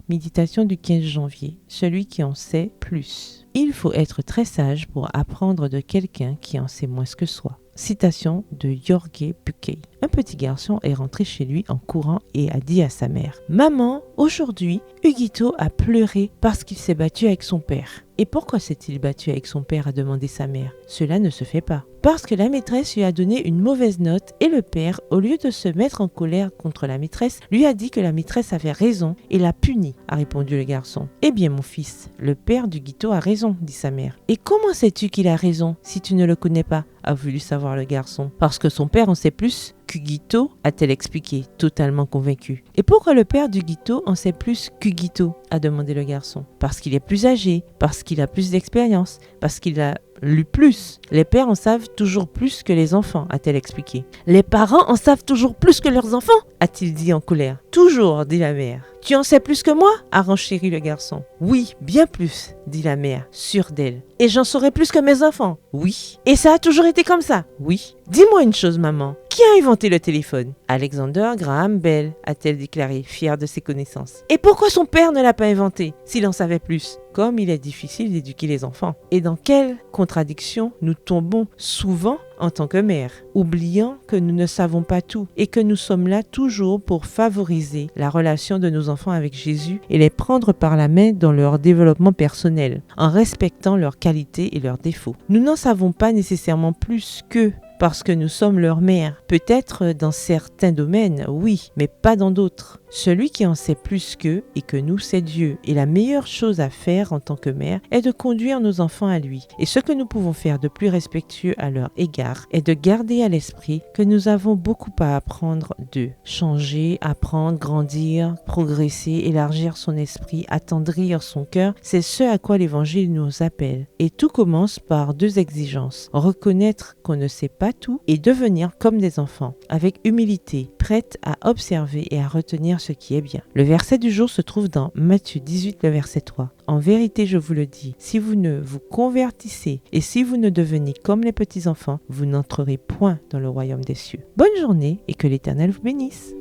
Méditation du 15 janvier. Celui qui en sait plus. Il faut être très sage pour apprendre de quelqu'un qui en sait moins que soi. Citation de Jorge Bucay. Un petit garçon est rentré chez lui en courant et a dit à sa mère: « Maman, aujourd'hui, Huguito a pleuré parce qu'il s'est battu avec son père. » « Et pourquoi s'est-il battu avec son père ?» a demandé sa mère. « Cela ne se fait pas. » « Parce que la maîtresse lui a donné une mauvaise note et le père, au lieu de se mettre en colère contre la maîtresse, lui a dit que la maîtresse avait raison et l'a puni, » a répondu le garçon. « Eh bien mon fils, le père d'Huguito a raison, » dit sa mère. « Et comment sais-tu qu'il a raison si tu ne le connais pas ?» a voulu savoir le garçon. « Parce que son père en sait plus qu'Huguito, » a-t-elle expliqué, totalement convaincue. « Et pourquoi le père d'Huguito en sait plus qu'Huguito ?» a demandé le garçon. « Parce qu'il est plus âgé, parce qu'il a plus d'expérience, parce qu'il a lu plus. Les pères en savent toujours plus que les enfants, a-t-elle expliqué. « Les parents en savent toujours plus que leurs enfants, a-t-il dit en colère. « Toujours, dit la mère. « Tu en sais plus que moi ?» a renchéri le garçon. « Oui, bien plus, dit la mère, sûre d'elle. « Et j'en saurai plus que mes enfants ?» « Oui. »« Et ça a toujours été comme ça ?» ?»« Oui. »« Dis-moi une chose, maman. Qui a inventé le téléphone ?» ?»« Alexander Graham Bell, a-t-elle déclaré, fière de ses connaissances. « Et pourquoi son père ne l'a pas inventé, s'il en savait plus ?» Comme il est difficile d'éduquer les enfants. Et dans quelle contradiction nous tombons souvent en tant que mère, oubliant que nous ne savons pas tout et que nous sommes là toujours pour favoriser la relation de nos enfants avec Jésus et les prendre par la main dans leur développement personnel, en respectant leurs qualités et leurs défauts. Nous n'en savons pas nécessairement plus qu'eux, parce que nous sommes leur mère. Peut-être dans certains domaines, oui, mais pas dans d'autres. Celui qui en sait plus qu'eux et que nous, c'est Dieu. Et la meilleure chose à faire en tant que mère est de conduire nos enfants à lui. Et ce que nous pouvons faire de plus respectueux à leur égard est de garder à l'esprit que nous avons beaucoup à apprendre d'eux. Changer, apprendre, grandir, progresser, élargir son esprit, attendrir son cœur, c'est ce à quoi l'Évangile nous appelle. Et tout commence par deux exigences. Reconnaître qu'on ne sait pas tout et devenir comme des enfants, avec humilité, prête à observer et à retenir ce qui est bien. Le verset du jour se trouve dans Matthieu 18, le verset 3. En vérité, je vous le dis, si vous ne vous convertissez et si vous ne devenez comme les petits enfants, vous n'entrerez point dans le royaume des cieux. Bonne journée et que l'Éternel vous bénisse.